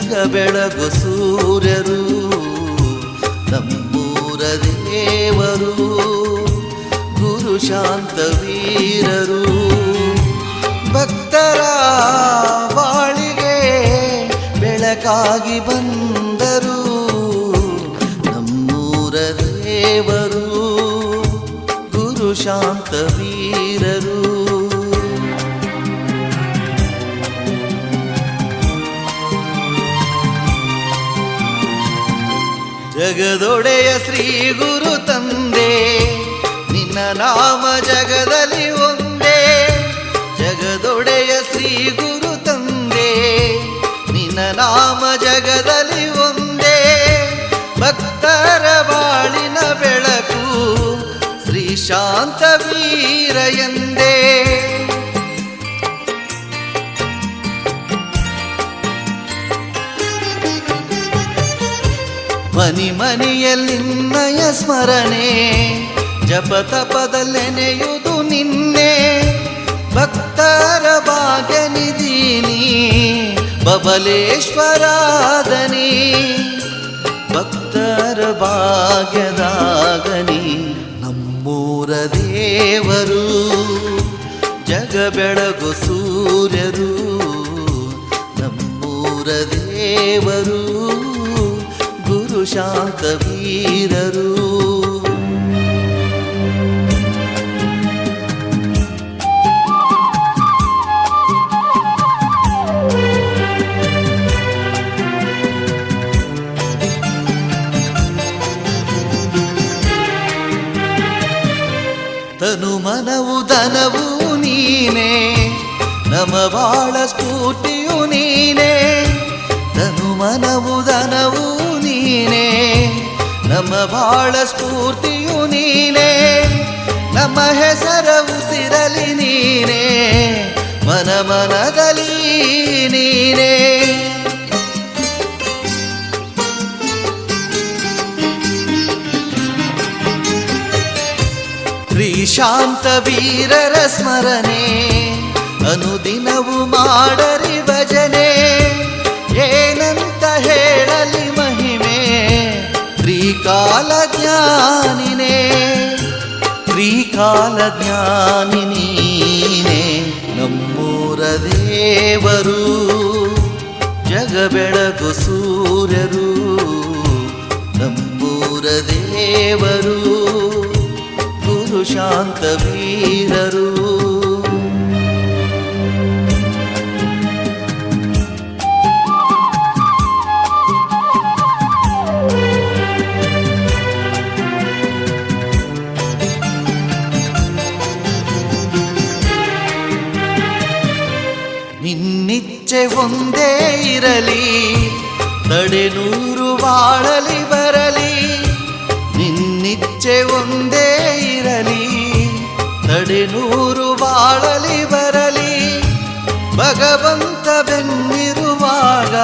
ಜಗ ಬೆಳಗು ಸೂರ್ಯರು ನಮ್ಮೂರ ದೇವರು ಗುರು ಶಾಂತವೀರರು ಭಕ್ತರ ಬಾಳಿಗೆ ಬೆಳಕಾಗಿ ಬಂದರು ನಮ್ಮೂರ ದೇವರು ಗುರು ಶಾಂತವೀರರು ಜಗದೊಡೆಯ ಶ್ರೀ ಗುರು ತಂದೆ ನಿನ್ನ ನಾಮ ಜಗದಲ್ಲಿ ಒಂದೇ ಜಗದೊಡೆಯ ಶ್ರೀ ಗುರು ತಂದೆ ನಿನ್ನ ನಾಮ ಜಗದಲ್ಲಿ ಒಂದೇ ಭಕ್ತರ ಬಾಳಿನ ಬೆಳಕು ಶ್ರೀ ಶಾಂತವೀರ ಎಂದೇ ಮನಿ ಮನೆಯಲ್ಲಿನ್ನಯ ಸ್ಮರಣೆ ಜಪ ತಪದಲ್ಲೆನೆಯುವುದು ನಿನ್ನೆ ಭಕ್ತರ ಭಾಗ್ಯ ನಿಧೀನಿ ಬಬಲೇಶ್ವರಾದನಿ ಭಕ್ತರ ಭಾಗ್ಯದಾಗನಿ ನಮ್ಮೂರ ದೇವರು ಜಗ ಬೆಳಗು ಸೂರ್ಯರು ನಮ್ಮೂರ ದೇವರು ಗುರು ಶಾಂತವೀರರು ತನು ಮನವು ಧನವು ನೀನೇ ನಮ ಬಾಳ ಸ್ಫೂರ್ತಿಯು ನೀನೇ ತನು ಮನವು ಧನವು ನೀನೇ ನಮ್ಮ ಬಾಳ ಸ್ಫೂರ್ತಿಯು ನೀನೇ ನಮ್ಮ ಹೆಸರ ಉಸಿರಲಿ ನೀನೇ ಮನ ಮನದಲ್ಲಿ ನೀನೇ ಶ್ರೀ ಶಾಂತವೀರರ ಸ್ಮರಣೆ ಅನುದಿನವು ಮಾಡರಿ ಭಜನೆ ಏನಂತ ಹೇಳಲಿ ಮಹಿಮೆ ತ್ರಿಕಾಲ ಜ್ಞಾನಿನೇ ತ್ರಿಕಾಲ ಜ್ಞಾನಿ ನೀನೇ ನಮ್ಮೂರ ದೇವರು ಜಗ ಬೆಳಗು ಸೂರ್ಯರು ನಮ್ಮೂರ ದೇವರು ಗುರು ಶಾಂತವೀರರು ನಿನ್ನಿಚ್ಛೆ ಒಂದೇ ಇರಲಿ ತಡೆನೂರು ಬಾಳಲಿ ಬರಲಿ ನಿನ್ನಿಚ್ಛೆ ಒಂದೇ ಇರಲಿ ತಡೆನೂರು ಬಾಳಲಿ ಬರಲಿ ಭಗವಂತ ಬೆನ್ನಿರುವಾಗ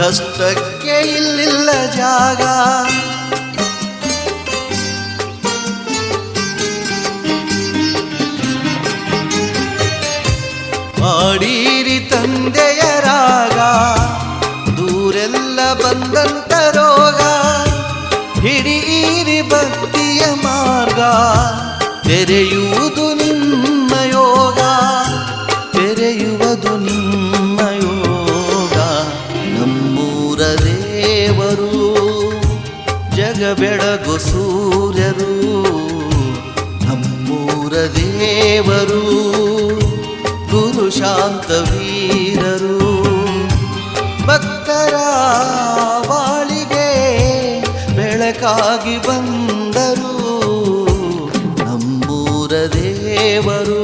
ಕಷ್ಟಕ್ಕೆ ಇಲ್ಲಿಲ್ಲ ಜಾಗ ಮಾಡೀರಿ ತಂದೆಯ ರಾಗ ದೂರೆಲ್ಲ ಬಂದಂತ ರೋಗ ಹಿಡೀರಿ ಭಕ್ತಿಯ ಮಾರ್ಗ ತೆರೆಯುವುದು ನಿಮ್ಮ ಯೋಗ ತೆರೆಯುವುದು ನಿಮ್ಮ ಯೋಗ ನಮ್ಮೂರ ದೇವರು ಜಗ ಬೆಳಗು ಸೂರ್ಯರು ನಮ್ಮೂರ ದೇವರು ಗುರು ಶಾಂತವೀರರು ಭಕ್ತರ ಬಾಳಿಗೆ ಬೆಳಕಾಗಿ ಬಂದರು ನಮ್ಮೂರ ದೇವರು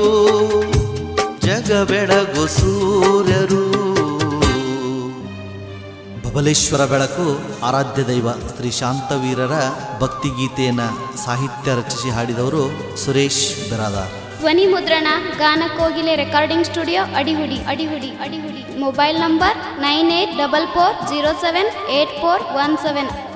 ಜಗ ಬೆಳಗು ಸೂರ್ಯರು ಬಬಲೇಶ್ವರ ಬೆಳಕು ಆರಾಧ್ಯ ದೈವ ಶ್ರೀ ಶಾಂತವೀರರ ಭಕ್ತಿಗೀತೆಯನ್ನು ಸಾಹಿತ್ಯ ರಚಿಸಿ ಹಾಡಿದವರು ಸುರೇಶ್ ಬಿರಾದಾರ್. ಧ್ವನಿ ಮುದ್ರಣ ಗಾನ ಕೋಗಿಲೆ recording studio Adihudi Adihudi Adihudi. Mobile number 9844078417.